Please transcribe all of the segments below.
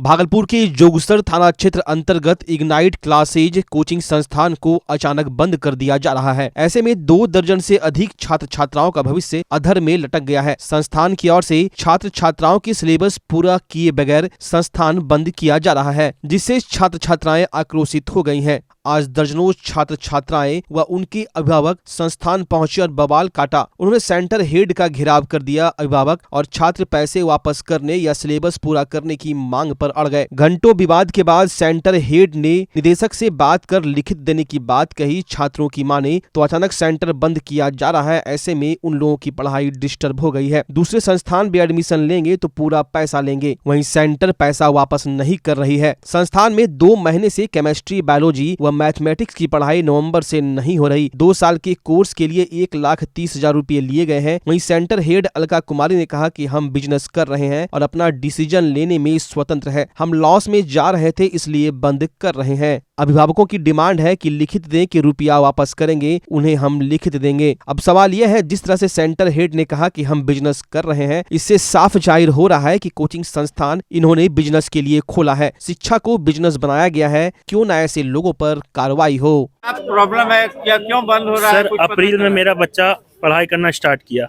भागलपुर के जोगसर थाना क्षेत्र अंतर्गत इग्नाइट क्लासेज कोचिंग संस्थान को अचानक बंद कर दिया जा रहा है। ऐसे में 2 दर्जन से अधिक छात्र छात्राओं का भविष्य अधर में लटक गया है। संस्थान की ओर से छात्र छात्राओं की सिलेबस पूरा किए बगैर संस्थान बंद किया जा रहा है, जिससे छात्र छात्राएं आक्रोशित हो गई हैं। आज दर्जनों छात्र छात्राएं व उनके अभिभावक संस्थान पहुंचे और बवाल काटा। उन्होंने सेंटर हेड का घेराव कर दिया। अभिभावक और छात्र पैसे वापस करने या सिलेबस पूरा करने की मांग पर अड़ गए। घंटों विवाद के बाद सेंटर हेड ने निदेशक से बात कर लिखित देने की बात कही। छात्रों की माने तो अचानक सेंटर बंद किया जा रहा है। ऐसे में उन लोगों की पढ़ाई डिस्टर्ब हो गई है। दूसरे संस्थान में एडमिशन लेंगे तो पूरा पैसा लेंगे, वहीं सेंटर पैसा वापस नहीं कर रही है। संस्थान में 2 महीने से केमिस्ट्री, बायोलॉजी व मैथमेटिक्स की पढ़ाई नवंबर से नहीं हो रही। 2 साल के कोर्स के लिए 1,30,000 रुपए लिए गए हैं। वहीं सेंटर हेड अलका कुमारी ने कहा कि हम बिजनेस कर रहे हैं और अपना डिसीजन लेने में स्वतंत्र है। हम लॉस में जा रहे थे, इसलिए बंद कर रहे हैं। अभिभावकों की डिमांड है कि लिखित दें कि रुपया वापस करेंगे, उन्हें हम लिखित देंगे। अब सवाल यह है, जिस तरह से सेंटर हेड ने कहा कि हम बिजनेस कर रहे हैं, इससे साफ जाहिर हो रहा है कि कोचिंग संस्थान इन्होंने बिजनेस के लिए खोला है। शिक्षा को बिजनेस बनाया गया है, क्यों न ऐसे लोगों पर कार्रवाई हो। प्रॉब्लम है क्या, क्यों बंद हो रहा है? सर, अप्रैल में मेरा बच्चा पढ़ाई करना स्टार्ट किया।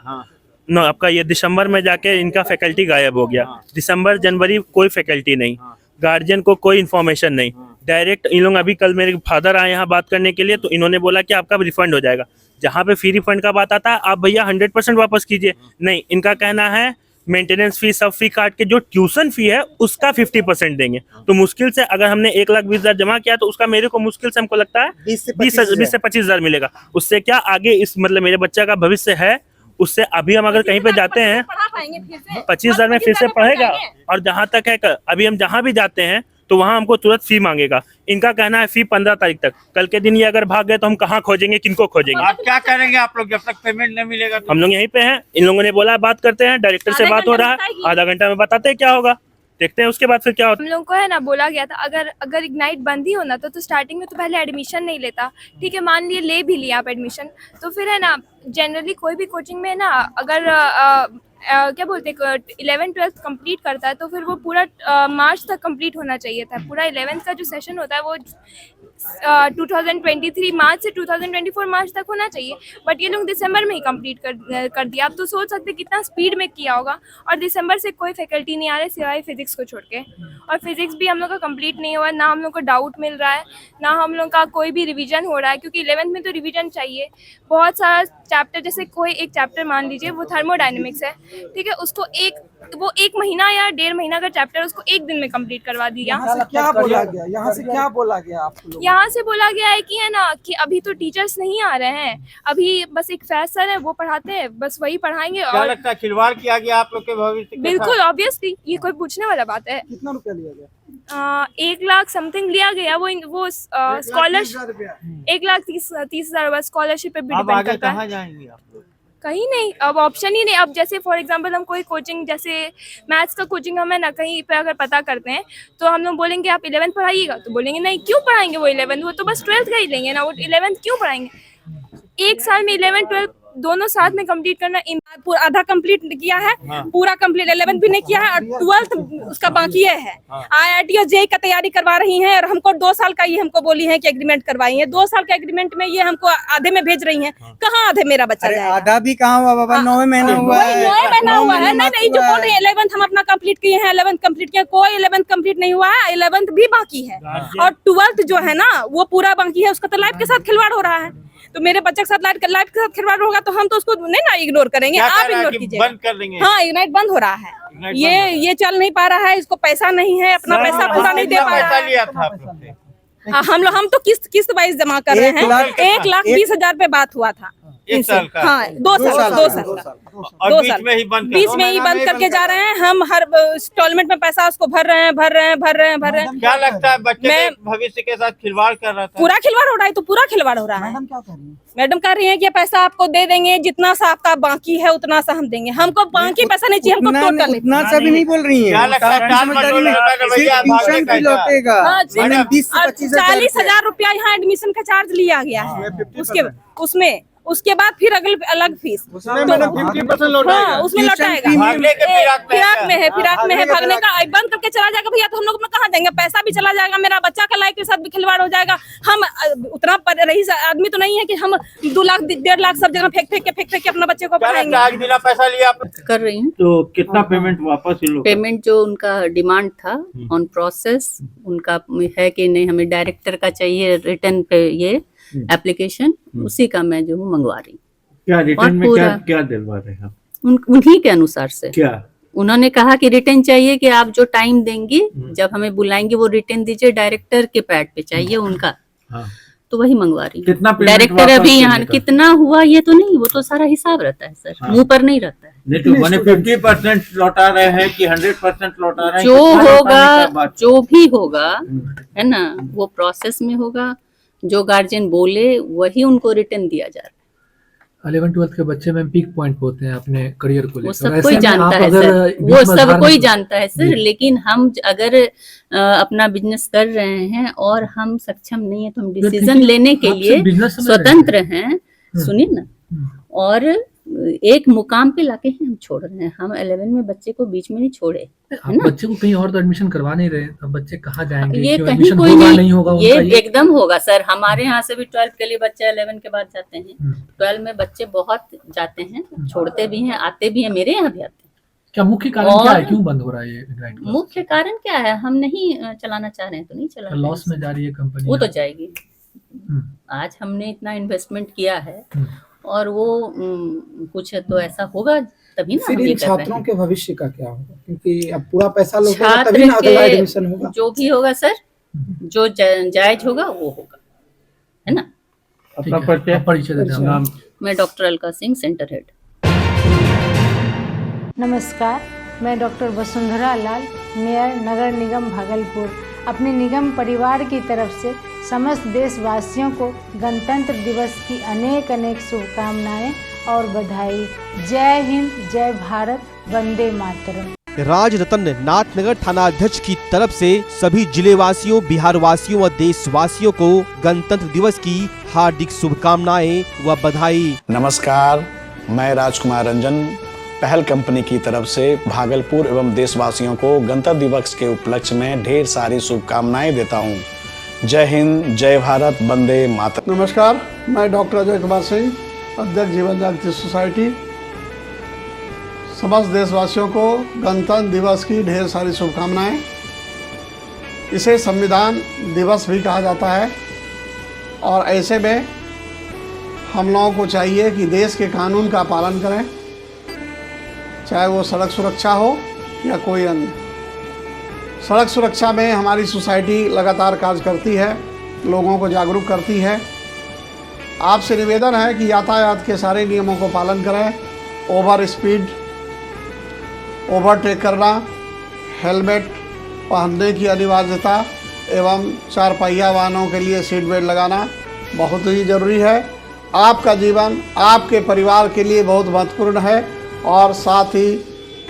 नो, आपका ये दिसंबर में जाके इनका फैकल्टी गायब हो गया। दिसंबर जनवरी कोई फैकल्टी नहीं, गार्जियन को कोई इन्फॉर्मेशन नहीं। डायरेक्ट इन लोग, अभी कल मेरे फादर आए यहाँ बात करने के लिए, तो इन्होंने बोला कि आपका रिफंड हो जाएगा। जहाँ पे फ्री रिफंड का बात आता है, आप भैया 100% वापस कीजिए। नहीं, इनका कहना है मेंटेनेंस फी, सब फी काट के जो ट्यूशन फी है उसका 50% देंगे। तो मुश्किल से अगर हमने 1,20,000 जमा किया तो उसका मेरे को मुश्किल से हमको लगता है 20 से 25,000 मिलेगा। उससे क्या आगे इस मतलब मेरे बच्चा का भविष्य है, उससे अभी हम अगर कहीं पे जाते हैं 25,000 में फिर से पढ़ेगा। और जहाँ तक है, अभी हम जहाँ भी जाते हैं तो वहाँ हमको तुरंत फी मांगेगा। इनका कहना है फी 15 तारीख तक। कल के दिन ये अगर भाग गए तो हम कहाँ खोजेंगे, किनको खोजेंगे? आप क्या करेंगे आप लोग जब तक पेमेंट नहीं मिलेगा? हम लोग यहीं पे हैं। इन लोगों ने बोला बात करते हैं, डायरेक्टर से बात हो रहा है, आधा घंटा में बताते हैं क्या होगा, देखते हैं उसके बाद फिर क्या होता है। हम लोग को है ना बोला गया था अगर इग्नाइट बंद ही होना तो स्टार्टिंग में तो पहले एडमिशन नहीं लेता। ठीक है, मान लिए ले भी लिया आप एडमिशन, तो फिर है ना जनरली कोई भी कोचिंग में ना अगर क्या बोलते हैं 11th-12th कंप्लीट करता है तो फिर वो पूरा मार्च तक कंप्लीट होना चाहिए था। पूरा 11th का जो सेशन होता है वो 2023 मार्च से 2024 मार्च तक होना चाहिए, बट ये लोग दिसंबर में ही कंप्लीट कर दिया। आप तो सोच सकते हैं कितना स्पीड में किया होगा। और दिसंबर से कोई फैकल्टी नहीं आ रहे सिवाय फिजिक्स को छोड़ के, और फिजिक्स भी हम लोग का कंप्लीट नहीं हुआ। ना हम लोग को डाउट मिल रहा है, ना हम लोग का कोई भी रिवीजन हो रहा है, क्योंकि 11th में तो रिवीजन चाहिए। बहुत सारा चैप्टर, जैसे कोई एक चैप्टर मान लीजिए वो थर्मोडायनेमिक्स है, ठीक है, उसको 1 महीना या 1.5 महीना का चैप्टर उसको 1 दिन में कंप्लीट करवा दिया। यहाँ से क्या बोला गया? यहाँ से क्या बोला गया आपको? यहाँ से बोला गया है कि है ना कि अभी तो टीचर्स नहीं आ रहे हैं, अभी बस एक फैज सर है वो पढ़ाते हैं, बस वही पढ़ाएंगे। क्या और लगता है खिलवाड़ किया गया आप लोग के भविष्य के बिल्कुल ऑब्वियसली, ये कोई पूछने वाला बात है। कितना रुपया लिया गया? 1 लाख समथिंग लिया गया। वो स्कॉलरशिप 1,30,000 स्कॉलरशिप पे भी अब डिपेंड आगे करता कहाँ है। जाएंगे आप लोग? कहीं नहीं, अब ऑप्शन ही नहीं। अब जैसे फॉर एग्जांपल हम कोई कोचिंग, जैसे मैथ्स का कोचिंग हमें ना कहीं पे अगर पता करते हैं तो हम लोग बोलेंगे आप 11th पढ़ाइएगा, तो बोलेंगे नहीं, क्यों पढ़ाएंगे वो 11th, वो तो बस 12th का ही लेंगे ना, वो 11th क्यों पढ़ाएंगे? 1 साल में 11th 12th दोनों साथ में कंप्लीट करना। पूरा आधा कंप्लीट किया है, पूरा कंप्लीट 11th भी नहीं किया है और 12th उसका बाकी है। IIT और JEE का तैयारी करवा रही हैं और हमको 2 साल का ये हमको बोली है कि एग्रीमेंट करवाई है। 2 साल का एग्रीमेंट में ये हमको आधे में भेज रही हैं। कहाँ आधे मेरा बच्चा जाएगा? आधा भी कहाँ हुआ बाबा, 9 महीना हुआ है। 9 महीना हुआ है। नहीं, जो बोल रही है 11th हम अपना कंप्लीट किए हैं, 11th कंप्लीट किया, कोई 11th कंप्लीट नहीं हुआ है, 11th भी बाकी है। और 12th जो है ना वो पूरा बाकी है, उसका तो लाइफ के साथ खिलवाड़ हो रहा है। तो मेरे बच्चे के साथ लाइफ के साथ खिलवाड़ होगा तो हम तो उसको नहीं ना इग्नोर करेंगे। आप इग्नोर कीजिए। बंद कर देंगे। हाँ, इग्नाइट बंद हो रहा है। ये चल नहीं पा रहा है, इसको पैसा नहीं है, अपना पैसा पूरा नहीं दे पा रहा है। लिया था आप लोग से? हम तो किस्त वाइज जमा कर रहे हैं। 1,20,000 पे बात हुआ था। 1 साल का? हाँ, 2 साल और बीच में ही बंद करके जा रहे हैं। हम हर इंस्टॉलमेंट में पैसा उसको भर रहे हैं। क्या लगता है बच्चे के भविष्य के साथ खिलवाड़ कर रहा था? पूरा खिलवाड़ हो रहा है, तो पूरा खिलवाड़ हो रहा है। मैडम क्या कर रही है? मैडम कह रही है कि पैसा आपको दे देंगे, जितना सा आपका बाकी है उतना सा हम देंगे। हमको बाकी पैसा नहीं चाहिए, हमको टोटल। इतना सा भी नहीं बोल रही है। क्या लगता है ट्यूशन भी लौटेगा। 40,000 रुपया यहाँ एडमिशन का चार्ज लिया गया है। उसमें उसके बाद फिर अलग फीस। उसमें मैडम 50% लौटाएगा। हाँ, उसमें लौटाएगा। भागने के फिराक में है, भागने का बंद करके चला जाएगा भैया, तो हम लोग कहाँ जाएंगे? पैसा भी चला जाएगा, मेरा बच्चा का लाइफ के साथ भी खिलवाड़ हो जाएगा। हम उतना रही आदमी तो नहीं है कि हम 2 लाख 1.5 लाख सब जगह फेंक के अपना बच्चे को पढ़ाएंगे। आज बिना पैसा लिया आप कर रही हूँ। तो कितना पेमेंट वापस इन लोग? पेमेंट जो उनका डिमांड था ऑन प्रोसेस उनका है कि नहीं, हमें डायरेक्टर का चाहिए रिटर्न पे ये एप्लीकेशन, उसी का मैं जो हूँ मंगवा रही हूँ। क्या रिटर्न में पूरा क्या दिलवा रहे हैं? उन्हीं के अनुसार से क्या उन्होंने कहा कि रिटर्न चाहिए, कि आप जो टाइम देंगी जब हमें बुलाएंगे वो रिटर्न दीजिए, डायरेक्टर के पैड पे चाहिए उनका। हाँ। तो वही मंगवा रही कितना हूँ। पेमेंट डायरेक्टर वापस अभी यहाँ करने का? कितना हुआ ये तो नहीं, वो तो सारा हिसाब रहता है सर, मुंह पर नहीं रहता है। नहीं तो मैंने 50% लौटा रहे हैं कि 100% लौटा रहे हैं? जो कितना लौटाने होगा, का बात? जो भी होगा है ना, वो प्रोसेस में होगा। जो गार्जियन बोले वही उनको रिटर्न दिया जा रहा है। 11-12 के बच्चे में पीक पॉइंट होते हैं अपने करियर को वो लेकर। सब ऐसे कोई में जानता आप है अगर सर, बीच वो में सब धार कोई में- जानता है सर, लेकिन हम अगर अपना बिजनेस कर रहे हैं और हम सक्षम नहीं है तो हम डिसीजन लेने के आप लिए सिर्फ business में स्वतंत्र हैं। सुनिए ना, और एक मुकाम पे लाके ही हम छोड़ रहे हैं। हम 11 में बच्चे को बीच में नहीं छोड़े, आप बच्चे को कहीं और तो एडमिशन करवा नहीं रहे, तो बच्चे कहाँ जाएंगे? ये क्यों कहीं एडमिशन कोई होगा नहीं, नहीं होगा ये उनका एकदम होगा सर। हमारे यहाँ से भी 12 के लिए बच्चे 11 के बाद जाते हैं। 12 में बच्चे बहुत जाते हैं, छोड़ते भी हैं, आते भी हैं, मेरे यहाँ भी आते हैं। क्या मुख्य कारण और- क्या है, क्यों बंद हो रहा है ये ग्राइंड क्लास? मुख्य कारण क्या है? हम नहीं चलाना चाह रहे हैं तो नहीं चला रहे हैं। लॉस में जा रही है कंपनी? वो तो जाएगी। हम्म, आज हमने इतना इन्वेस्टमेंट किया है हम्म। और वो कुछ तो ऐसा होगा तभी ना फिर हम ये इन कर रहे छात्रों हैं। के भविष्य का क्या होगा? क्योंकि अब पूरा पैसा लोगे छात्र तभी ना अगला के एडमिशन होगा। जो भी होगा सर, जो जायज होगा वो होगा, है ना। ठीक अपना है, परिचय? आप परिचय देते हैं। नाम? मैं doctor Alka Singh, centre head. नमस्कार, मैं डॉक्टर वसुंधरा लाल, मेयर नगर निगम भागलपुर, अपने निगम परिवार की तरफ से समस्त देशवासियों को गणतंत्र दिवस की अनेक अनेक शुभकामनाएं और बधाई। जय हिंद, जय भारत, वंदे मातरम। राज रतन नाथनगर थाना अध्यक्ष की तरफ से सभी जिले वासियों, बिहार वासियों व देशवासियों को गणतंत्र दिवस की हार्दिक शुभकामनाएं व बधाई। नमस्कार, मैं राजकुमार रंजन पहल कंपनी की तरफ से भागलपुर एवं देशवासियों को गणतंत्र दिवस के उपलक्ष्य में ढेर सारी शुभकामनाएं देता हूं। जय हिंद, जय भारत, वंदे मातरम। नमस्कार, मैं डॉक्टर अजय कुमार सिंह, अध्यक्ष जीवन जागृति सोसाइटी। समस्त देशवासियों को गणतंत्र दिवस की ढेर सारी शुभकामनाएं। इसे संविधान दिवस भी कहा जाता है और ऐसे में हम लोगों को चाहिए कि देश के कानून का पालन करें, चाहे वो सड़क सुरक्षा हो या कोई अन्य। सड़क सुरक्षा में हमारी सोसाइटी लगातार कार्य करती है, लोगों को जागरूक करती है। आपसे निवेदन है कि यातायात के सारे नियमों को पालन करें। ओवर स्पीड, ओवरटेक करना, हेलमेट पहनने की अनिवार्यता एवं 4 पहिया वाहनों के लिए सीट बेल्ट लगाना बहुत ही ज़रूरी है। आपका जीवन आपके परिवार के लिए बहुत महत्वपूर्ण है और साथ ही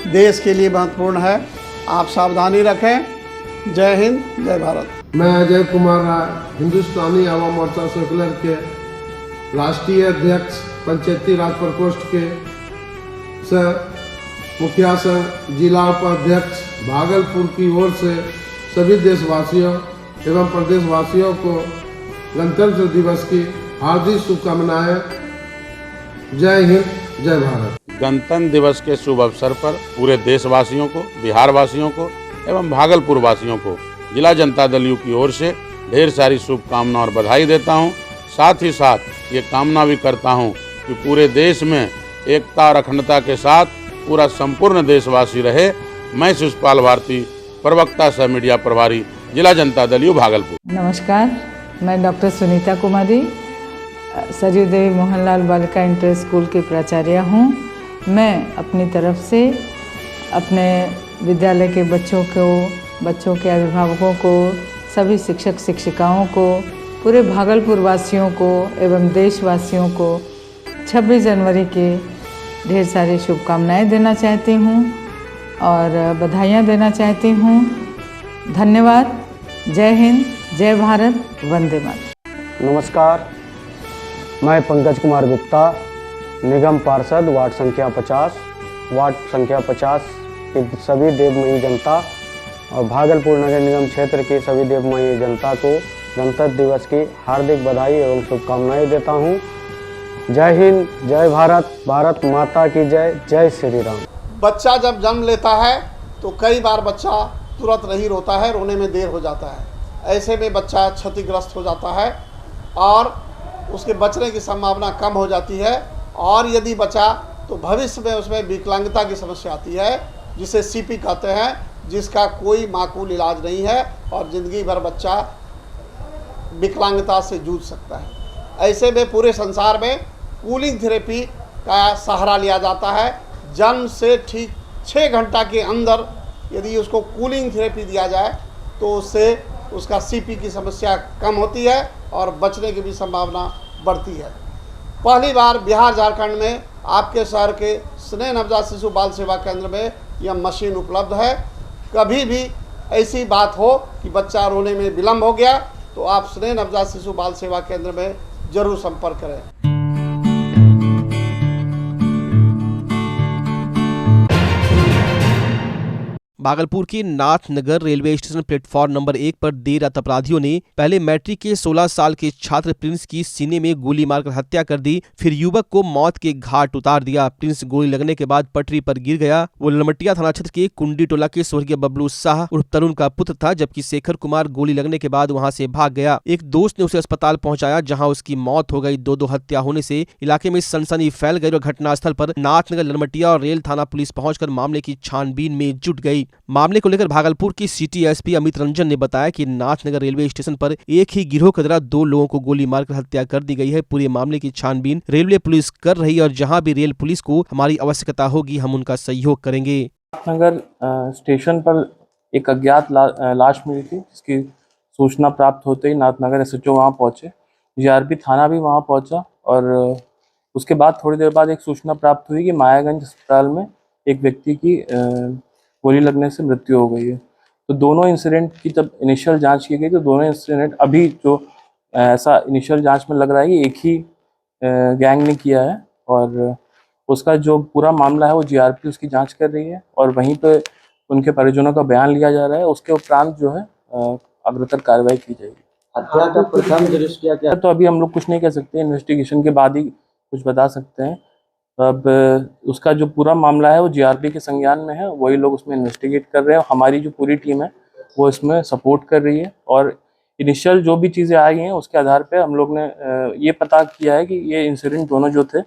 देश के लिए महत्वपूर्ण है। आप सावधानी रखें। जय हिंद, जय भारत। मैं अजय कुमार राय, हिंदुस्तानी आवाम मोर्चा सर्कुलर के राष्ट्रीय अध्यक्ष, पंचायती राज प्रकोष्ठ के मुखिया संघ जिला उपाध्यक्ष भागलपुर की ओर से सभी देशवासियों एवं प्रदेशवासियों को गणतंत्र दिवस की हार्दिक शुभकामनाएं। जय हिंद, जय भारत। गणतंत्र दिवस के शुभ अवसर पर पूरे देशवासियों को, बिहार वासियों को एवं भागलपुर वासियों को जिला जनता दल यू की ओर से ढेर सारी शुभकामना और बधाई देता हूं। साथ ही साथ ये कामना भी करता हूं कि पूरे देश में एकता और अखंडता के साथ पूरा संपूर्ण देशवासी रहे। मैं शिशुपाल भारती, प्रवक्ता सह मीडिया प्रभारी, जिला जनता दल यू भागलपुर। नमस्कार, मैं डॉक्टर सुनीता कुमारी, सरयू देवी मोहनलाल बालिका इंटर स्कूल की प्राचार्य हूँ। मैं अपनी तरफ से अपने विद्यालय के बच्चों के अभिभावकों को, सभी शिक्षक शिक्षिकाओं को, पूरे भागलपुर वासियों को एवं देशवासियों को 26 जनवरी के ढेर सारी शुभकामनाएं देना चाहती हूँ और बधाइयाँ देना चाहती हूँ। धन्यवाद। जय हिंद, जय भारत, वंदे मातरम। नमस्कार, मैं पंकज कुमार गुप्ता, निगम पार्षद वार्ड संख्या 50 की सभी देवमयी जनता और भागलपुर नगर निगम क्षेत्र की सभी देवमयी जनता को गणतंत्र दिवस की हार्दिक बधाई एवं शुभकामनाएं देता हूं। जय हिंद, जय भारत, भारत माता की जय, जय श्री राम। बच्चा जब जन्म लेता है तो कई बार बच्चा तुरंत नहीं रोता है, रोने में देर हो जाता है। ऐसे में बच्चा क्षतिग्रस्त हो जाता है और उसके बचने की संभावना कम हो जाती है, और यदि बचा तो भविष्य में उसमें विकलांगता की समस्या आती है, जिसे सीपी कहते हैं, जिसका कोई माकूल इलाज नहीं है और ज़िंदगी भर बच्चा विकलांगता से जूझ सकता है। ऐसे में पूरे संसार में कूलिंग थेरेपी का सहारा लिया जाता है। जन्म से ठीक 6 घंटा के अंदर यदि उसको कूलिंग थेरेपी दिया जाए तो उससे उसका सीपी की समस्या कम होती है और बचने की भी संभावना बढ़ती है। पहली बार बिहार झारखंड में आपके शहर के स्नेह नवजात शिशु बाल सेवा केंद्र में यह मशीन उपलब्ध है। कभी भी ऐसी बात हो कि बच्चा रोने में विलम्ब हो गया तो आप स्नेह नवजात शिशु बाल सेवा केंद्र में जरूर संपर्क करें। भागलपुर के Nathnagar railway station platform number 1 पर देर रात अपराधियों ने पहले मैट्रिक के 16 साल के छात्र प्रिंस की सीने में गोली मारकर हत्या कर दी, फिर युवक को मौत के घाट उतार दिया। प्रिंस गोली लगने के बाद पटरी पर गिर गया। वो ललमटिया थाना क्षेत्र के कुंडी टोला के स्वर्गीय बबलू शाह उर्फ तरुण का पुत्र था, जबकि शेखर कुमार गोली लगने के बाद वहां से भाग गया। एक दोस्त ने उसे अस्पताल पहुंचाया, जहां उसकी मौत हो गई। दो हत्या होने से इलाके में सनसनी फैल गई और घटनास्थल पर नाथनगर, ललमटिया और रेल थाना पुलिस पहुंचकर मामले की छानबीन में जुट गई। मामले को लेकर भागलपुर की सिटी एसपी अमित रंजन ने बताया कि नाथनगर रेलवे स्टेशन पर एक ही गिरोह के द्वारा 2 लोगों को गोली मारकर हत्या कर दी गई है। पूरे मामले की छानबीन रेलवे पुलिस कर रही है और जहां भी रेल पुलिस को हमारी आवश्यकता होगी हम उनका सहयोग करेंगे। नाथनगर स्टेशन पर एक अज्ञात लाश मिली थी, जिसकी सूचना प्राप्त होते ही नाथनगर एसएचओ वहां पहुंचे, जीआरपी थाना भी वहां पहुंचा और उसके बाद थोड़ी देर बाद एक सूचना प्राप्त हुई कि मायागंज अस्पताल में एक व्यक्ति की गोली लगने से मृत्यु हो गई है। तो दोनों इंसिडेंट की जब इनिशियल जांच की गई तो दोनों इंसिडेंट अभी जो ऐसा इनिशियल जांच में लग रहा है कि एक ही गैंग ने किया है और उसका जो पूरा मामला है वो जीआरपी उसकी जांच कर रही है और वहीं पे उनके परिजनों का बयान लिया जा रहा है। उसके उपरांत जो है अग्रतर कार्रवाई की जाएगी। हत्या का प्रथम दृष्टया क्या? तो अभी हम लोग कुछ नहीं कह सकते, इन्वेस्टिगेशन के बाद ही कुछ बता सकते हैं। अब उसका जो पूरा मामला है वो जीआरपी के संज्ञान में है, वही लोग उसमें इन्वेस्टिगेट कर रहे हैं। हमारी जो पूरी टीम है वो इसमें सपोर्ट कर रही है और इनिशियल जो भी चीज़ें आई हैं उसके आधार पे हम लोग ने ये पता किया है कि ये इंसिडेंट दोनों जो थे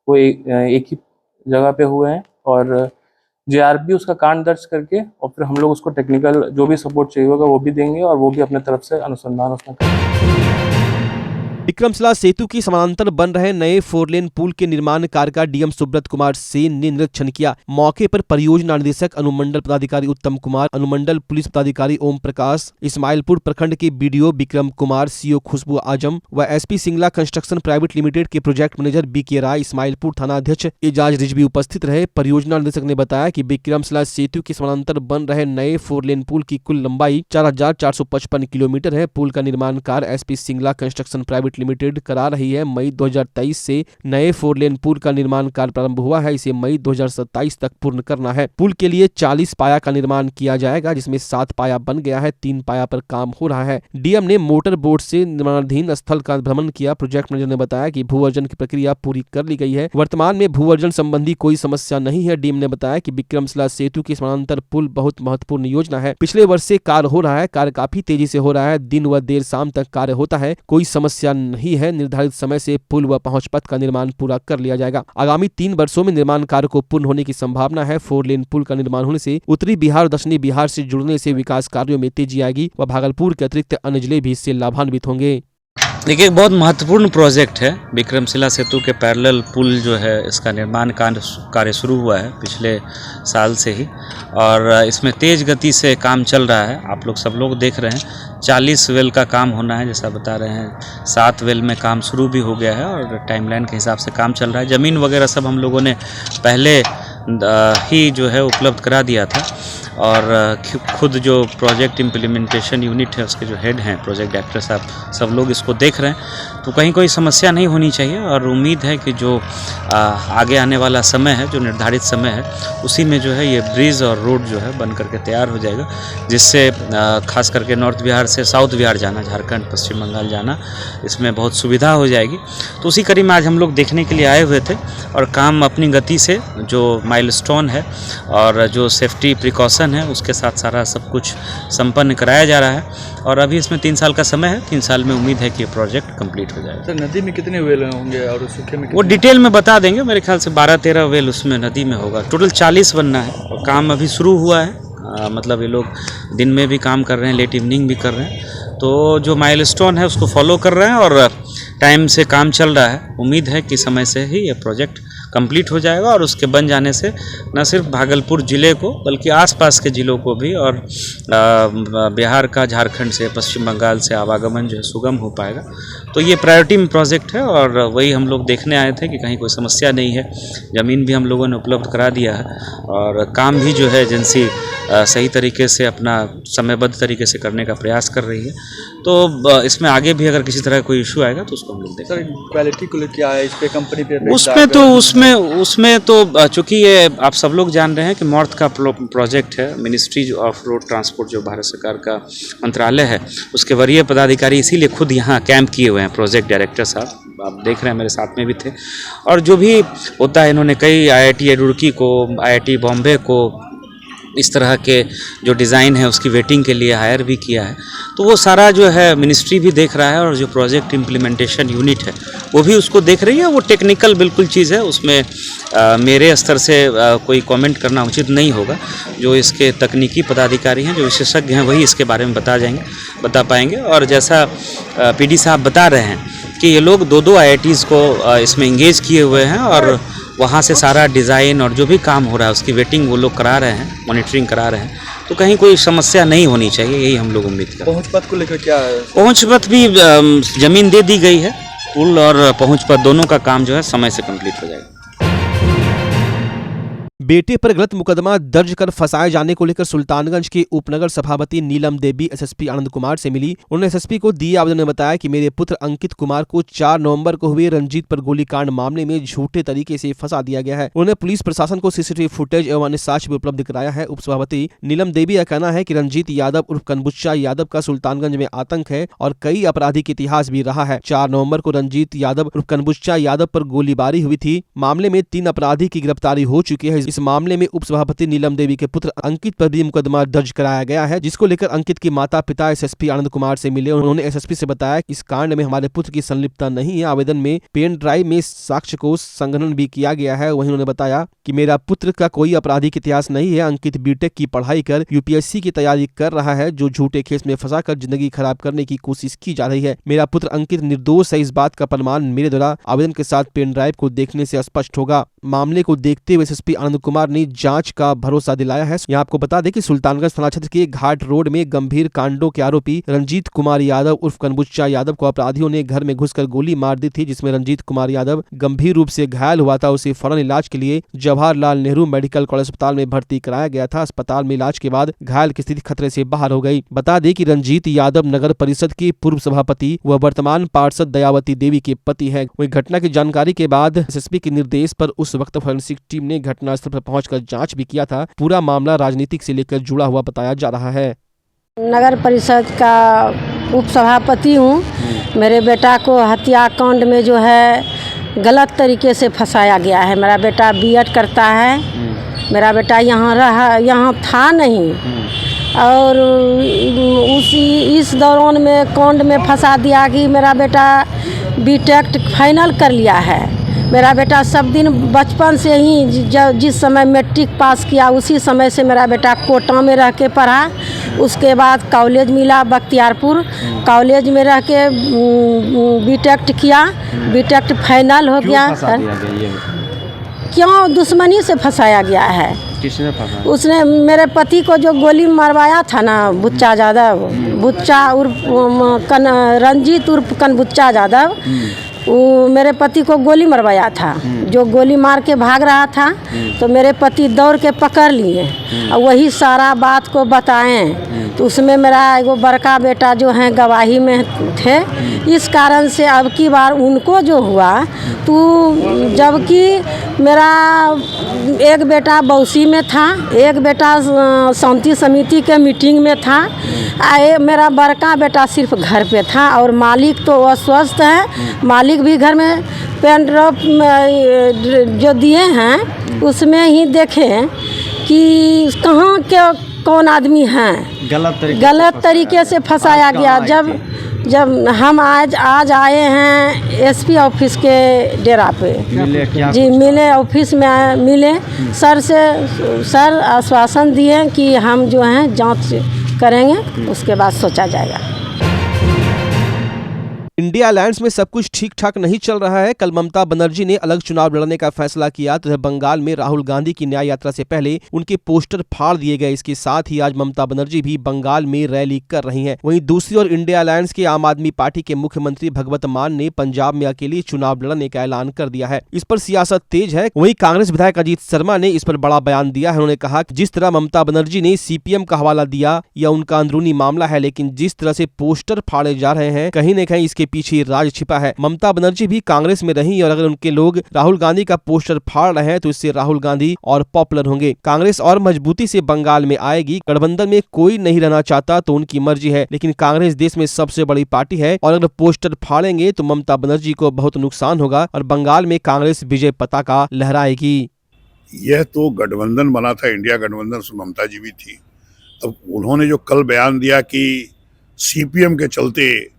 वो एक ही जगह पे हुए हैं और जीआरपी उसका कांड दर्ज करके और फिर हम लोग उसको टेक्निकल जो भी सपोर्ट चाहिए होगा वो भी देंगे और वो भी अपने तरफ से अनुसंधान उसमें करेंगे। विक्रमशिला सेतु के समानांतर बन रहे नए 4 लेन पुल के निर्माण कार्य का डीएम सुब्रत कुमार सेन ने निरीक्षण किया। मौके पर परियोजना निदेशक अनुमंडल पदाधिकारी उत्तम कुमार, अनुमंडल पुलिस पदाधिकारी ओम प्रकाश, इस्माइलपुर प्रखंड के बीडीओ विक्रम कुमार, सीओ खुशबू आजम व SP Singla construction private limited के प्रोजेक्ट मैनेजर बीके राय, इस्माइलपुर थाना अध्यक्ष एजाज रिजवी उपस्थित रहे। परियोजना निदेशक ने बताया कि विक्रमशिला सेतु के समानांतर बन रहे नए 4 लेन पुल की कुल लंबाई 4455 किलोमीटर है। पुल का निर्माण कार्य SP Singla construction private limited करा रही है। मई 2023 से नए 4 लेन पुल का निर्माण कार्य प्रारंभ हुआ है। इसे मई 2027 तक पूर्ण करना है। पुल के लिए 40 पाया का निर्माण किया जाएगा, जिसमें 7 पाया बन गया है, 3 पाया पर काम हो रहा है। डीएम ने मोटर बोट से निर्माणाधीन स्थल का भ्रमण किया। प्रोजेक्ट मैनेजर ने बताया कि भूअर्जन की प्रक्रिया पूरी कर ली गई है। वर्तमान में भूअर्जन संबंधी कोई समस्या नहीं है। डीएम ने बताया कि विक्रमशिला सेतु के समानांतर पुल बहुत महत्वपूर्ण योजना है। पिछले वर्ष से कार्य हो रहा है। कार्य काफी तेजी से हो रहा है। दिन व देर शाम तक कार्य होता है, कोई समस्या नहीं है। निर्धारित समय से पुल व पहुंच पथ का निर्माण पूरा कर लिया जाएगा। आगामी 3 वर्षों में निर्माण कार्य को पूर्ण होने की संभावना है। 4 लेन पुल का निर्माण होने से उत्तरी बिहार और दक्षिणी बिहार से जुड़ने से विकास कार्यों में तेजी आएगी व भागलपुर के अतिरिक्त अन्य जिले भी इससे लाभान्वित होंगे। देखिए, बहुत महत्वपूर्ण प्रोजेक्ट है। विक्रमशिला सेतु के पैरेलल पुल जो है इसका निर्माण कार्य शुरू हुआ है पिछले साल से ही और इसमें तेज गति से काम चल रहा है। आप लोग सब लोग देख रहे हैं 40 वेल का काम होना है, जैसा बता रहे हैं। 7 वेल में काम शुरू भी हो गया है और टाइमलाइन के हिसाब से काम चल रहा है। ज़मीन वगैरह सब हम लोगों ने पहले ही जो है उपलब्ध करा दिया था और खुद जो प्रोजेक्ट इम्प्लीमेंटेशन यूनिट है उसके जो हेड हैं प्रोजेक्ट डायरेक्टर साहब सब लोग इसको देख रहे हैं। तो कहीं कोई समस्या नहीं होनी चाहिए और उम्मीद है कि जो आगे आने वाला समय है, जो निर्धारित समय है, उसी में जो है ये ब्रिज और रोड जो है बन करके तैयार हो जाएगा, जिससे खास करके नॉर्थ बिहार से साउथ बिहार जाना, झारखंड पश्चिम बंगाल जाना, इसमें बहुत सुविधा हो जाएगी। तो उसी कड़ी में आज हम लोग देखने के लिए आए हुए थे और काम अपनी गति से जो माइलस्टोन है और जो सेफ्टी प्रिकॉशन है उसके साथ सारा सब कुछ संपन्न कराया जा रहा है। और अभी इसमें 3 साल का समय है, 3 साल में उम्मीद है कि ये प्रोजेक्ट कंप्लीट हो जाएगा। सर नदी में कितने वेल होंगे और सूखे में वो डिटेल में बता देंगे, मेरे ख्याल से 12-13 वेल उसमें नदी में होगा। टोटल 40 बनना है और काम अभी शुरू हुआ है। मतलब ये लोग दिन में भी काम कर रहे हैं, लेट इवनिंग भी कर रहे हैं। तो जो माइलस्टोन है उसको फॉलो कर रहे हैं और टाइम से काम चल रहा है। उम्मीद है कि समय से ही ये प्रोजेक्ट कंप्लीट हो जाएगा और उसके बन जाने से न सिर्फ भागलपुर ज़िले को बल्कि आसपास के ज़िलों को भी और बिहार का झारखंड से पश्चिम बंगाल से आवागमन जो है सुगम हो पाएगा। तो ये प्रायोरिटी में प्रोजेक्ट है और वही हम लोग देखने आए थे कि कहीं कोई समस्या नहीं है। ज़मीन भी हम लोगों ने उपलब्ध करा दिया है और काम भी जो है एजेंसी सही तरीके से अपना समयबद्ध तरीके से करने का प्रयास कर रही है। तो इसमें आगे भी अगर किसी तरह कोई इशू आएगा तो उसको हम लोग देखेंगे। सर क्वालिटी को लेकर क्या है इस पे कंपनी पे? उसमें तो चूँकि ये आप सब लोग जान रहे हैं कि मॉर्थ का प्रोजेक्ट है, मिनिस्ट्री ऑफ रोड ट्रांसपोर्ट जो भारत सरकार का मंत्रालय है, उसके वरीय पदाधिकारी इसीलिए खुद यहाँ कैंप किए हुए हैं। प्रोजेक्ट डायरेक्टर साहब आप देख रहे हैं, मेरे साथ में भी थे। और जो भी होता है इन्होंने कई IIT रुड़की को, IIT बॉम्बे को इस तरह के जो डिज़ाइन है उसकी वेटिंग के लिए हायर भी किया है। तो वो सारा जो है मिनिस्ट्री भी देख रहा है और जो प्रोजेक्ट इम्प्लीमेंटेशन यूनिट है वो भी उसको देख रही है। वो टेक्निकल बिल्कुल चीज़ है, उसमें मेरे स्तर से कोई कमेंट करना उचित नहीं होगा। जो इसके तकनीकी पदाधिकारी हैं, जो विशेषज्ञ हैं, वही इसके बारे में बता पाएंगे। और जैसा PD साहब बता रहे हैं कि ये लोग 2 IITs को इसमें इंगेज किए हुए हैं और वहाँ से सारा डिज़ाइन और जो भी काम हो रहा है उसकी वेटिंग वो लोग करा रहे हैं, मॉनिटरिंग करा रहे हैं। तो कहीं कोई समस्या नहीं होनी चाहिए, यही हम लोग उम्मीद करते हैं। पहुँच पथ को लेकर क्या है? पहुँच पथ भी ज़मीन दे दी गई है, पुल और पहुँच पथ दोनों का काम जो है समय से कंप्लीट हो जाएगा। बेटे पर गलत मुकदमा दर्ज कर फंसाए जाने को लेकर सुल्तानगंज के उपनगर सभापति नीलम देवी SSP आनंद कुमार से मिली। उन्होंने SSP को दिए आवेदन में बताया कि मेरे पुत्र अंकित कुमार को 4 नवंबर को हुए रंजीत पर गोलीकांड मामले में झूठे तरीके से फंसा दिया गया है। उन्होंने पुलिस प्रशासन को CCTV फुटेज एवं अन्य साक्ष्य भी उपलब्ध कराया है। उप सभापति नीलम देवी का कहना है कि रंजीत यादव उर्फ कनबुच्चा यादव का सुल्तानगंज में आतंक है और कई आपराधिक इतिहास भी रहा है। 4 नवंबर को रंजीत यादव उर्फ कनबुच्चा यादव पर गोलीबारी हुई थी। मामले में 3 अपराधी की गिरफ्तारी हो चुकी है। इस मामले में उप सभापति नीलम देवी के पुत्र अंकित पर भी मुकदमा दर्ज कराया गया है, जिसको लेकर अंकित के माता पिता SSP आनंद कुमार से मिले। उन्होंने SSP से बताया कि इस कांड में हमारे पुत्र की संलिप्तता नहीं है। आवेदन में पेन ड्राइव में साक्ष्य को संग्रहण भी किया गया है। वहीं उन्होंने बताया कि मेरा पुत्र का कोई आपराधिक इतिहास नहीं है। अंकित BTech की पढ़ाई कर UPSC की तैयारी कर रहा है, जो झूठे केस में फंसाकर जिंदगी खराब करने की कोशिश की जा रही है। मेरा पुत्र अंकित निर्दोष है, इस बात का प्रमाण मेरे द्वारा आवेदन के साथ पेन ड्राइव को देखने से स्पष्ट होगा। मामले को देखते हुए SSP आनंद कुमार ने जांच का भरोसा दिलाया है। यहाँ आपको बता दें कि सुल्तानगंज थाना क्षेत्र के घाट रोड में गंभीर कांडों के आरोपी रंजीत कुमार यादव उर्फ कनबुच्चा यादव को अपराधियों ने घर में घुसकर गोली मार दी थी, जिसमें रंजीत कुमार यादव गंभीर रूप से घायल हुआ था। उसे फौरन इलाज के लिए जवाहरलाल नेहरू मेडिकल कॉलेज अस्पताल में भर्ती कराया गया था। अस्पताल में इलाज के बाद घायल की स्थिति खतरे से बाहर हो गई। बता दें कि रंजीत यादव नगर परिषद के पूर्व सभापति व वर्तमान पार्षद दयावती देवी के पति है। वही घटना की जानकारी के बाद SSP के निर्देश पर उस वक्त फोरेंसिक टीम ने घटनास्थल पर पहुंचकर जांच भी किया था। पूरा मामला राजनीतिक से लेकर जुड़ा हुआ बताया जा रहा है। नगर परिषद का उप सभापति हूँ। मेरे बेटा को हत्याकांड में जो है गलत तरीके से फंसाया गया है। मेरा बेटा B.Ed करता है। मेरा बेटा यहाँ था नहीं और इस दौरान में कांड में फंसा दिया कि मेरा बेटा B.Tech फाइनल कर लिया है। मेरा बेटा सब दिन बचपन से ही जिस समय मैट्रिक पास किया उसी समय से मेरा बेटा कोटा में रह के पढ़ा। उसके बाद कॉलेज मिला बख्तियारपुर, कॉलेज में रह के B.Tech किया। B.Tech फाइनल हो गया। क्यों दुश्मनी से फंसाया गया है? किसने फंसाया? उसने मेरे पति को जो गोली मरवाया था ना, बुच्चा यादव, बुच्चा उर्फ रंजीत उर्फ कनबुच्चा यादव, वो मेरे पति को गोली मरवाया था। जो गोली मार के भाग रहा था तो मेरे पति दौड़ के पकड़ लिए और वही सारा बात को बताएं। तो उसमें मेरा एगो बड़का बेटा जो है गवाही में थे। इस कारण से अब की बार उनको जो हुआ तो जबकि मेरा एक बेटा बौसी में था, एक बेटा शांति समिति के मीटिंग में था, मेरा बड़का बेटा सिर्फ घर पे था और मालिक तो अस्वस्थ है। मालिक भी घर में पेन ड्रॉप जो दिए हैं उसमें ही देखें कि कहाँ के कौन आदमी हैं। गलत तरीके से फंसाया गया। जब हम आज आए हैं एसपी ऑफिस के डेरा पे जी मिले, ऑफिस में मिले सर आश्वासन दिए कि हम जो हैं जांच करेंगे, उसके बाद सोचा जाएगा। इंडिया अलायंस में सब कुछ ठीक ठाक नहीं चल रहा है। कल ममता बनर्जी ने अलग चुनाव लड़ने का फैसला किया तो बंगाल में राहुल गांधी की न्याय यात्रा से पहले उनके पोस्टर फाड़ दिए गए। इसके साथ ही आज ममता बनर्जी भी बंगाल में रैली कर रही हैं। वहीं दूसरी ओर इंडिया अलायंस के आम आदमी पार्टी के मुख्यमंत्री भगवत मान ने पंजाब में अकेले चुनाव लड़ने का ऐलान कर दिया है। इस पर सियासत तेज है। वहीं कांग्रेस विधायक अजीत शर्मा ने इस पर बड़ा बयान दिया है। उन्होंने कहा कि जिस तरह ममता बनर्जी ने सीपीएम का हवाला दिया यह उनका अंदरूनी मामला है, लेकिन जिस तरह से पोस्टर फाड़े जा रहे हैं कहीं न कहीं इसके पीछे राज छिपा है। ममता बनर्जी भी कांग्रेस में रही और अगर उनके लोग राहुल गांधी का पोस्टर फाड़ रहे हैं तो इससे राहुल गांधी और पॉपुलर होंगे। कांग्रेस और मजबूती से बंगाल में आएगी। गठबंधन में कोई नहीं रहना चाहता तो उनकी मर्जी है, लेकिन कांग्रेस देश में सबसे बड़ी पार्टी है और अगर पोस्टर फाड़ेंगे तो ममता बनर्जी को बहुत नुकसान होगा और बंगाल में कांग्रेस विजय पताका लहराएगी। यह तो गठबंधन बना था, इंडिया गठबंधन से ममता जी भी थी। अब उन्होंने जो कल बयान दिया कि सीपीएम के चलते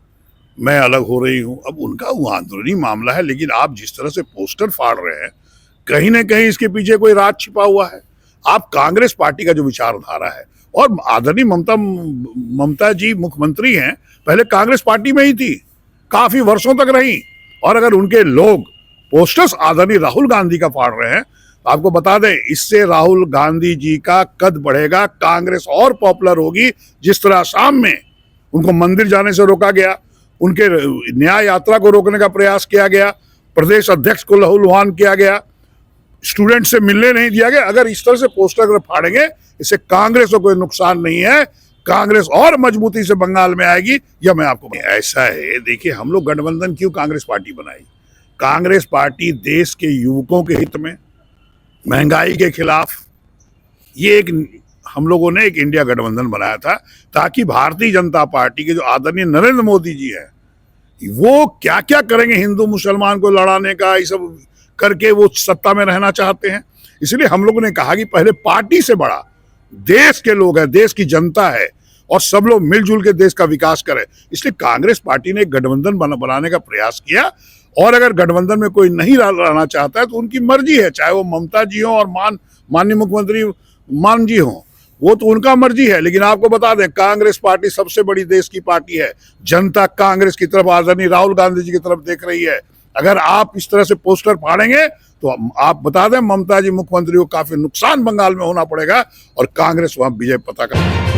मैं अलग हो रही हूं, अब उनका वो आंदोलनी मामला है, लेकिन आप जिस तरह से पोस्टर फाड़ रहे हैं कहीं ना कहीं इसके पीछे कोई राज छिपा हुआ है। आप कांग्रेस पार्टी का जो विचारधारा है, और आदरणीय ममता जी मुख्यमंत्री हैं, पहले कांग्रेस पार्टी में ही थी, काफी वर्षों तक रही, और अगर उनके लोग पोस्टर्स आदरणीय राहुल गांधी का फाड़ रहे हैं तो आपको बता दें इससे राहुल गांधी जी का कद बढ़ेगा, कांग्रेस और पॉपुलर होगी। जिस तरह असम में उनको मंदिर जाने से रोका गया, उनके न्याय यात्रा को रोकने का प्रयास किया गया, प्रदेश अध्यक्ष को लहूलुहान किया गया, स्टूडेंट से मिलने नहीं दिया गया, अगर इस तरह से पोस्टर अगर फाड़ेंगे इससे कांग्रेस को कोई नुकसान नहीं है। कांग्रेस और मजबूती से बंगाल में आएगी, यह मैं आपको ऐसा है। देखिए हम लोग गठबंधन क्यों कांग्रेस पार्टी बनाई? कांग्रेस पार्टी देश के युवकों के हित में, महंगाई के खिलाफ, ये एक हम लोगों ने एक इंडिया गठबंधन बनाया था ताकि भारतीय जनता पार्टी के जो आदरणीय नरेंद्र मोदी जी हैं वो क्या क्या करेंगे हिंदू मुसलमान को लड़ाने का, ये सब करके वो सत्ता में रहना चाहते हैं। इसलिए हम लोगों ने कहा कि पहले पार्टी से बड़ा देश के लोग हैं, देश की जनता है, और सब लोग मिलजुल के देश का विकास करें। इसलिए कांग्रेस पार्टी ने एक गठबंधन बनाने का प्रयास किया, और अगर गठबंधन में कोई नहीं रहना चाहता है तो उनकी मर्जी है, चाहे वो ममता जी हो और माननीय मुख्यमंत्री मान जी हो, वो तो उनका मर्जी है। लेकिन आपको बता दें कांग्रेस पार्टी सबसे बड़ी देश की पार्टी है। जनता कांग्रेस की तरफ, आदरणीय राहुल गांधी जी की तरफ देख रही है। अगर आप इस तरह से पोस्टर फाड़ेंगे तो आप बता दें ममता जी मुख्यमंत्री को काफी नुकसान बंगाल में होना पड़ेगा और कांग्रेस वहां विजय पताका।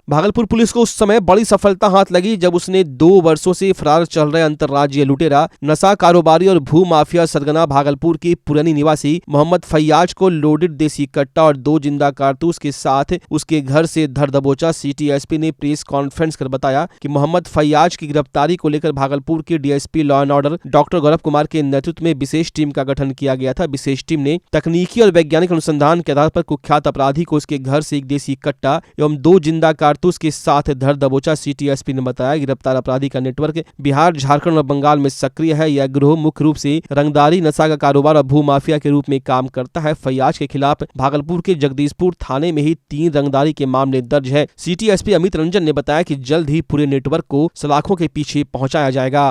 भागलपुर पुलिस को उस समय बड़ी सफलता हाथ लगी जब उसने 2 वर्षों से फरार चल रहे अंतर्राज्यीय लुटेरा, नशा कारोबारी और भू माफिया सरगना भागलपुर के पुरानी निवासी मोहम्मद फैयाज को लोडेड देसी कट्टा और 2 जिंदा कारतूस के साथ उसके घर से धर दबोचा। सिटी एसपी ने प्रेस कॉन्फ्रेंस कर बताया कि मोहम्मद फैयाज की गिरफ्तारी को लेकर भागलपुर के DSP law and order doctor Gaurav Kumar के नेतृत्व में विशेष टीम का गठन किया गया था। विशेष टीम ने तकनीकी और वैज्ञानिक अनुसंधान के आधार पर कुख्यात अपराधी को उसके घर से एक देसी कट्टा एवं 2 जिंदा कारतूस के साथ धर दबोचा। सिटी एसपी ने बताया गिरफ्तार अपराधी का नेटवर्क बिहार, झारखंड और बंगाल में सक्रिय है। यह गिरोह मुख्य रूप से रंगदारी, नशा का कारोबार और भू माफिया के रूप में काम करता है। फैयाज के खिलाफ भागलपुर के जगदीशपुर थाने में ही 3 रंगदारी के मामले दर्ज है। सिटी एसपी अमित रंजन ने बताया कि जल्द ही पूरे नेटवर्क को सलाखों के पीछे पहुंचाया जाएगा।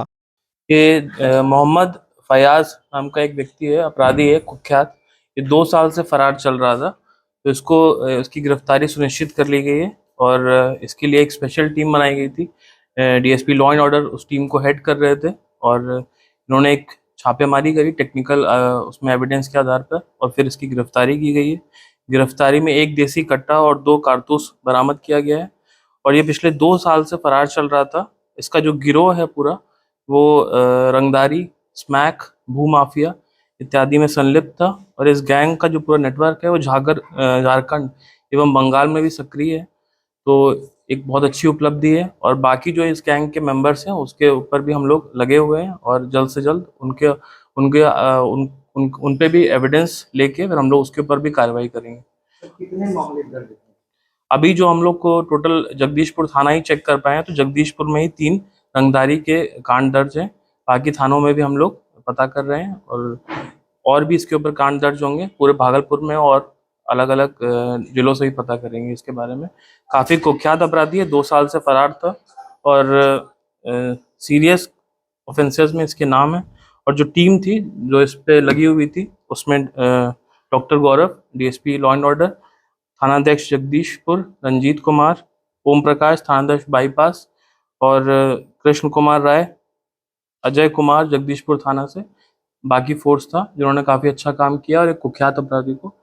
ये मोहम्मद फैयाज नाम का एक व्यक्ति है, अपराधी है, कुख्यात। ये 2 साल से फरार चल रहा था, तो इसकी गिरफ्तारी सुनिश्चित कर ली गई है और इसके लिए एक स्पेशल टीम बनाई गई थी। डीएसपी लॉ एंड ऑर्डर उस टीम को हेड कर रहे थे और इन्होंने एक छापेमारी करी टेक्निकल उसमें एविडेंस के आधार पर, और फिर इसकी गिरफ्तारी की गई है। गिरफ्तारी में 1 देसी कट्टा और 2 कारतूस बरामद किया गया है और ये पिछले 2 साल से फरार चल रहा था। इसका जो गिरोह है पूरा, वो रंगदारी, स्मैक, भूमाफिया इत्यादि में संलिप्त था और इस गैंग का जो पूरा नेटवर्क है वो झारखंड एवं बंगाल में भी सक्रिय है। तो एक बहुत अच्छी उपलब्धि है और बाकी जो इस गैंग के मेंबर्स हैं उसके ऊपर भी हम लोग लगे हुए हैं और जल्द से जल्द उन पे भी एविडेंस लेके फिर हम लोग उसके ऊपर भी कार्रवाई करेंगे। कितने मामले दर्ज हैं? अभी जो हम लोग को टोटल जगदीशपुर थाना ही चेक कर पाए हैं तो जगदीशपुर में ही 3 रंगदारी के कांड दर्ज हैं। बाकी थानों में भी हम लोग पता कर रहे हैं और भी इसके ऊपर कांड दर्ज होंगे पूरे भागलपुर में और अलग अलग जिलों से भी पता करेंगे इसके बारे में। काफ़ी कुख्यात अपराधी है, 2 साल से फरार था और सीरियस ऑफेंसेस में इसके नाम है। और जो टीम थी जो इस पे लगी हुई थी उसमें doctor Gaurav, DSP law and order, थानाध्यक्ष जगदीशपुर रंजीत कुमार, ओम प्रकाश थानाध्यक्ष बाईपास और कृष्ण कुमार राय, अजय कुमार जगदीशपुर थाना से बाकी फोर्स था जिन्होंने काफ़ी अच्छा काम किया और एक कुख्यात अपराधी को।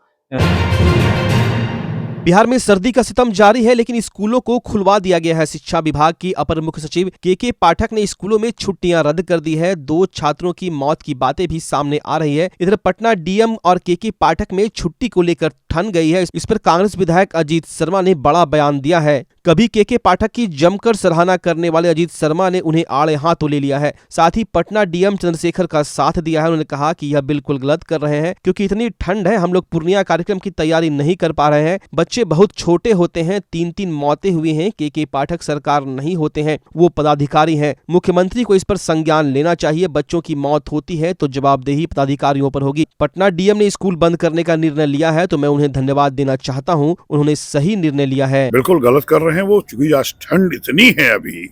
बिहार में सर्दी का सितम जारी है, लेकिन स्कूलों को खुलवा दिया गया है। शिक्षा विभाग की अपर मुख्य सचिव के पाठक ने स्कूलों में छुट्टियां रद्द कर दी है। 2 छात्रों की मौत की बातें भी सामने आ रही है। इधर पटना डीएम और के पाठक में छुट्टी को लेकर ठन गई है। इस पर कांग्रेस विधायक अजीत शर्मा ने बड़ा बयान दिया है। कभी के पाठक की जमकर सराहना करने वाले अजीत शर्मा ने उन्हें आड़े हाथों ले लिया है। साथ ही पटना डीएम चंद्रशेखर का साथ दिया है। उन्होंने कहा कि यह बिल्कुल गलत कर रहे हैं क्योंकि इतनी ठंड है, हम लोग पूर्णिया कार्यक्रम की तैयारी नहीं कर पा रहे हैं। बच्चे बहुत छोटे होते हैं, 3 मौतें हुई हैं। के पाठक सरकार नहीं होते हैं, वो पदाधिकारी हैं। मुख्यमंत्री को इस पर संज्ञान लेना चाहिए। बच्चों की मौत होती है तो जवाबदेही पदाधिकारियों पर होगी। पटना डीएम ने स्कूल बंद करने का निर्णय लिया है तो मैं उन्हें धन्यवाद देना चाहता हूं। उन्होंने सही निर्णय लिया है। बिल्कुल गलत कर रहे हैं वो, क्योंकि आज ठंड इतनी है, अभी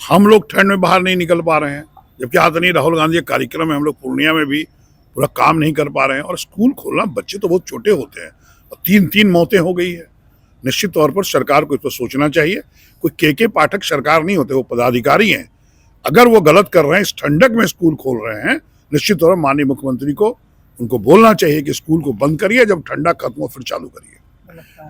हम लोग ठंड में बाहर नहीं निकल पा रहे हैं। जबकि आदरणीय राहुल गांधी के कार्यक्रम में हम लोग पूर्णिया में भी पूरा काम नहीं कर पा रहे हैं और स्कूल खोलना, बच्चे तो बहुत छोटे होते हैं और 3 मौतें हो गई है। निश्चित तौर पर सरकार को इस पर सोचना चाहिए। कोई के पाठक सरकार नहीं होते, वो पदाधिकारी हैं। अगर वो गलत कर रहे हैं, इस ठंडक में स्कूल खोल रहे हैं, निश्चित तौर पर माननीय मुख्यमंत्री को उनको बोलना चाहिए कि स्कूल को बंद करिए, जब ठंडा खत्म हो फिर चालू करिए।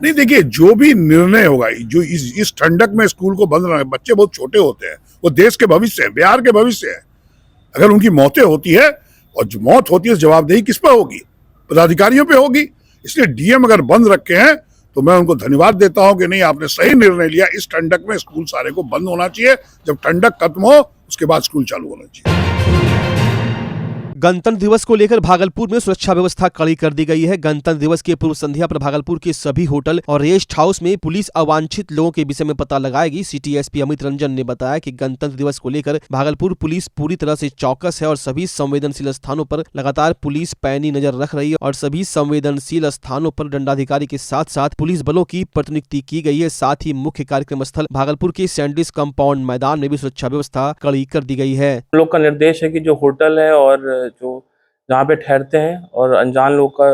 नहीं, देखिए जो भी निर्णय होगा, जो इस ठंडक में स्कूल को बंद रहे, बच्चे बहुत छोटे होते हैं, वो देश के भविष्य है, बिहार के भविष्य है। अगर उनकी मौतें होती है और जो मौत होती है जवाबदेही किस पर होगी? पदाधिकारियों पे होगी। इसलिए डीएम अगर बंद रखे हैं तो मैं उनको धन्यवाद देता हूं कि नहीं, आपने सही निर्णय लिया। इस ठंडक में स्कूल सारे को बंद होना चाहिए, जब ठंडक खत्म हो उसके बाद स्कूल चालू होना चाहिए। गणतंत्र दिवस को लेकर भागलपुर में सुरक्षा व्यवस्था कड़ी कर दी गई है। गणतंत्र दिवस के पूर्व संध्या पर भागलपुर के सभी होटल और रेस्ट हाउस में पुलिस अवांछित लोगों के विषय में पता लगाएगी। सिटी एसपी अमित रंजन ने बताया कि गणतंत्र दिवस को लेकर भागलपुर पुलिस पूरी तरह से चौकस है और सभी संवेदनशील स्थानों पर लगातार पुलिस पैनी नजर रख रही है और सभी संवेदनशील स्थानों पर दंडाधिकारी के साथ साथ पुलिस बलों की प्रतिनियुक्ति की गई है। साथ ही मुख्य कार्यक्रम स्थल भागलपुर के सैंडिस कंपाउंड मैदान में भी सुरक्षा व्यवस्था कड़ी कर दी गई है। हम लोग का निर्देश है कि जो होटल है और जो जहाँ पे ठहरते हैं और अनजान लोग का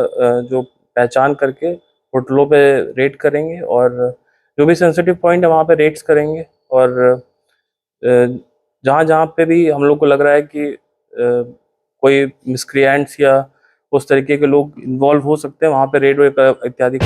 जो पहचान करके होटलों पे रेड करेंगे और जो भी सेंसिटिव पॉइंट है वहाँ पे रेड्स करेंगे और जहाँ जहाँ पे भी हम लोग को लग रहा है कि कोई मिसक्रिएंट्स या उस तरीके के लोग इन्वॉल्व हो सकते हैं वहाँ पे रेड इत्यादि